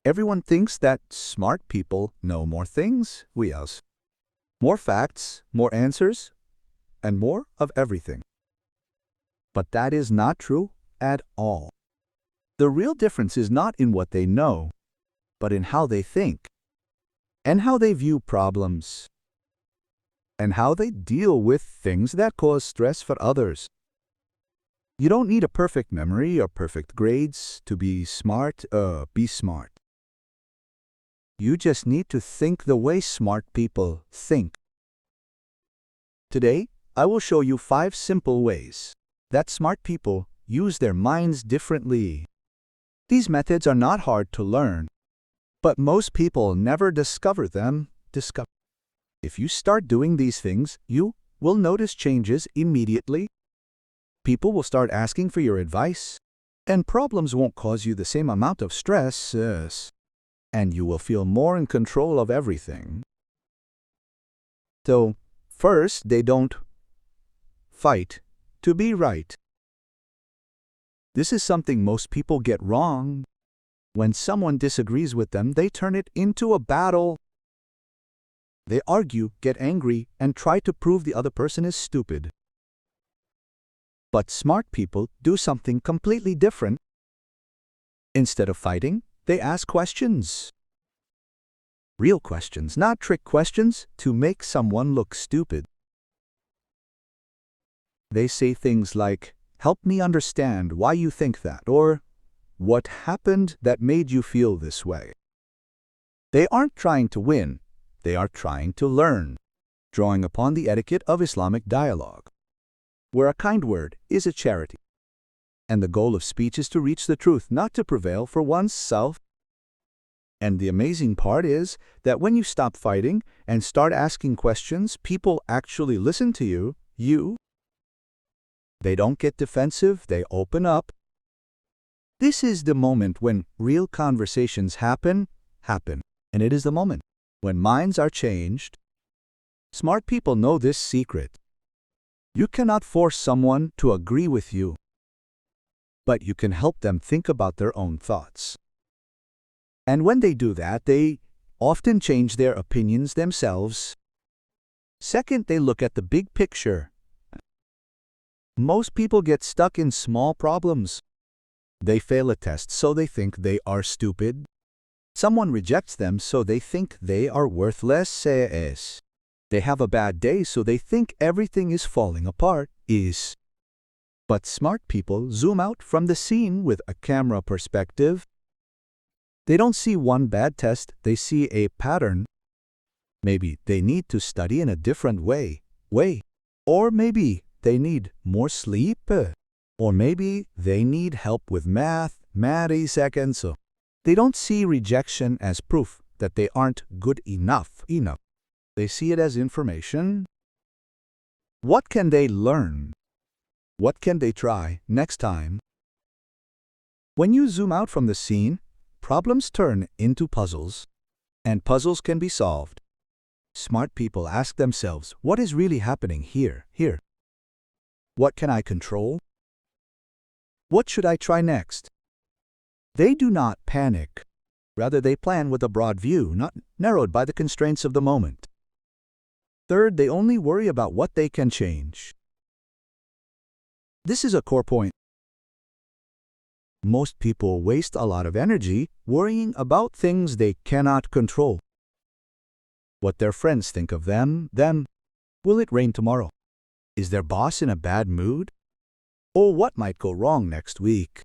Everyone thinks that smart people know more things, we else. More facts, more answers, and more of everything. But that is not true at all. The real difference is not in what they know, but in how they think, and how they view problems, and how they deal with things that cause stress for others. You don't need a perfect memory or perfect grades to be smart. Be smart. You just need to think the way smart people think. Today, I will show you 5 simple ways that smart people use their minds differently. These methods are not hard to learn, but most people never discover them. If you start doing these things, you will notice changes immediately. People will start asking for your advice, and problems won't cause you the same amount of stress, and you will feel more in control of everything. So, first, they don't fight to be right. This is something most people get wrong. When someone disagrees with them, they turn it into a battle. They argue, get angry, and try to prove the other person is stupid. But smart people do something completely different. Instead of fighting, they ask questions. Real questions, not trick questions to make someone look stupid. They say things like, "Help me understand why you think that," or "What happened that made you feel this way?" They aren't trying to win, they are trying to learn, drawing upon the etiquette of Islamic dialogue, where a kind word is a charity. And the goal of speech is to reach the truth, not to prevail for oneself. And the amazing part is that when you stop fighting and start asking questions, people actually listen to you. They don't get defensive, they open up. This is the moment when real conversations happen, and it is the moment when minds are changed. Smart people know this secret. You cannot force someone to agree with you, but you can help them think about their own thoughts. And when they do that, they often change their opinions themselves. Second, they look at the big picture. Most people get stuck in small problems. They fail a test, so they think they are stupid. Someone rejects them, so they think they are worthless. They have a bad day, so they think everything is falling apart. But smart people zoom out from the scene with a camera perspective. They don't see one bad test, they see a pattern. Maybe they need to study in a different way. Or maybe they need more sleep. Or maybe they need help with math. So they don't see rejection as proof that they aren't good enough. They see it as information. What can they learn? What can they try next time? When you zoom out from the scene, problems turn into puzzles, and puzzles can be solved. Smart people ask themselves, what is really happening here? What can I control? What should I try next? They do not panic. Rather, they plan with a broad view, not narrowed by the constraints of the moment. Third, they only worry about what they can change. This is a core point. Most people waste a lot of energy worrying about things they cannot control. What their friends think of them. Will it rain tomorrow? Is their boss in a bad mood? Or what might go wrong next week?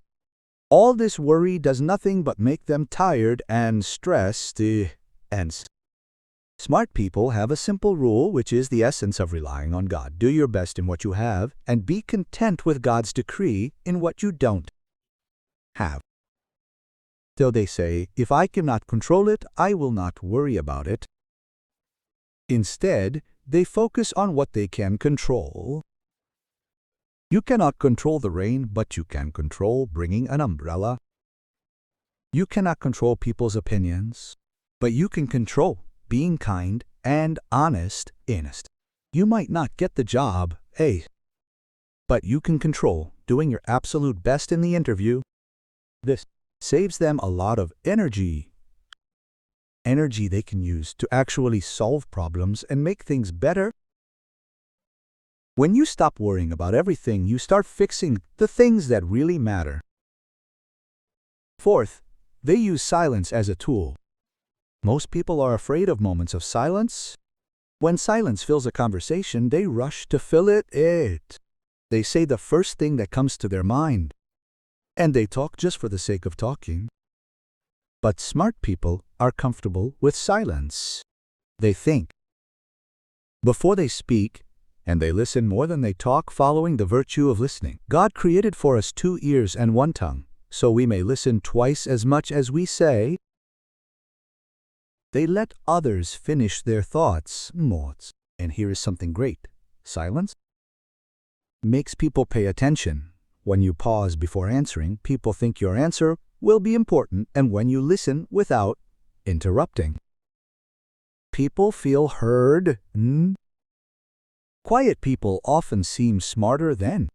All this worry does nothing but make them tired and stressed. Smart people have a simple rule, which is the essence of relying on God. Do your best in what you have, and be content with God's decree in what you don't have. So they say, if I cannot control it, I will not worry about it. Instead, they focus on what they can control. You cannot control the rain, but you can control bringing an umbrella. You cannot control people's opinions, but you can control being kind and honest. You might not get the job, but you can control doing your absolute best in the interview. This saves them a lot of energy energy they can use to actually solve problems and make things better. When you stop worrying about everything, you start fixing the things that really matter. Fourth, they use silence as a tool. Most people are afraid of moments of silence. When silence fills a conversation, they rush to fill it. They say the first thing that comes to their mind, and they talk just for the sake of talking. But smart people are comfortable with silence. They think before they speak, and they listen more than they talk, following the virtue of listening. God created for us 2 ears and 1 tongue, so we may listen twice as much as we say. They let others finish their thoughts. And here is something great. Silence makes people pay attention. When you pause before answering, people think your answer will be important, and when you listen without interrupting, people feel heard. Quiet people often seem smarter than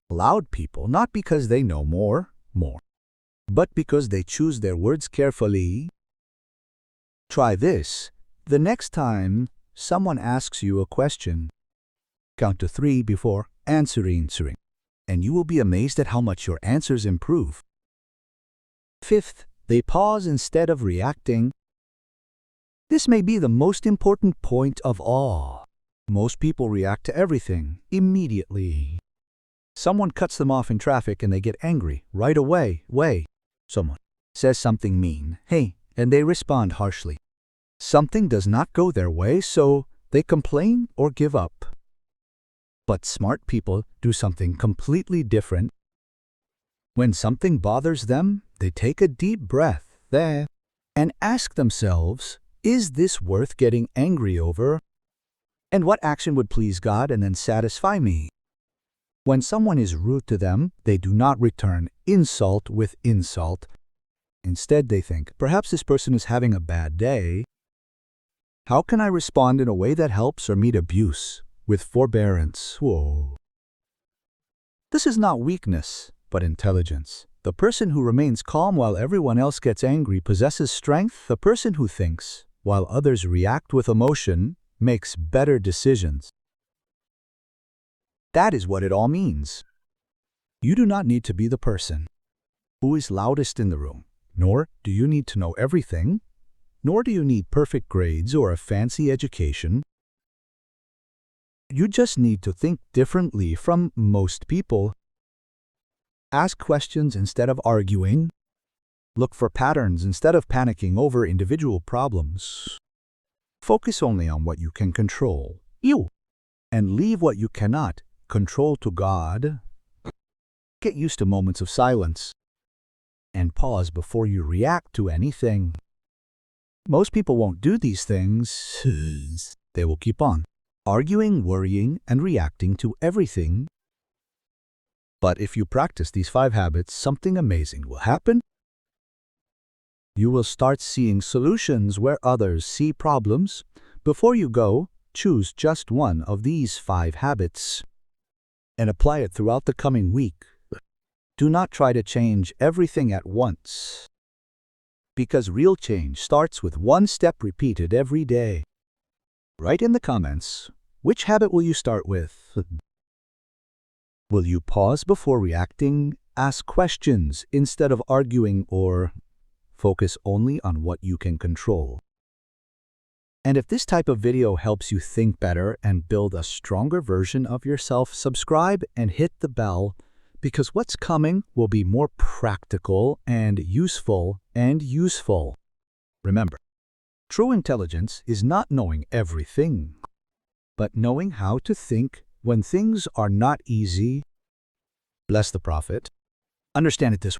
loud people, not because they know more, but because they choose their words carefully. Try this. The next time someone asks you a question, count to 3 before answering, and you will be amazed at how much your answers improve. Fifth, they pause instead of reacting. This may be the most important point of all. Most people react to everything immediately. Someone cuts them off in traffic and they get angry right away. Someone says something mean, and they respond harshly. Something does not go their way, so they complain or give up. But smart people do something completely different. When something bothers them, they take a deep breath and ask themselves, is this worth getting angry over? And what action would please God and then satisfy me? When someone is rude to them, they do not return insult with insult. Instead, they think, perhaps this person is having a bad day. How can I respond in a way that helps or meet abuse with forbearance? This is not weakness, but intelligence. The person who remains calm while everyone else gets angry possesses strength. The person who thinks while others react with emotion makes better decisions. That is what it all means. You do not need to be the person who is loudest in the room, nor do you need to know everything, nor do you need perfect grades or a fancy education. You just need to think differently from most people. Ask questions instead of arguing. Look for patterns instead of panicking over individual problems. Focus only on what you can control, and leave what you cannot control to God. Get used to moments of silence and pause before you react to anything. Most people won't do these things. They will keep on arguing, worrying, and reacting to everything. But if you practice these 5 habits, something amazing will happen. You will start seeing solutions where others see problems. Before you go, choose just one of these 5 habits and apply it throughout the coming week. Do not try to change everything at once, because real change starts with 1 step repeated every day. Write in the comments, which habit will you start with? Will you pause before reacting, ask questions instead of arguing, or focus only on what you can control? And if this type of video helps you think better and build a stronger version of yourself, subscribe and hit the bell, because what's coming will be more practical and useful Remember, true intelligence is not knowing everything, but knowing how to think when things are not easy. Bless the Prophet. Understand it this way.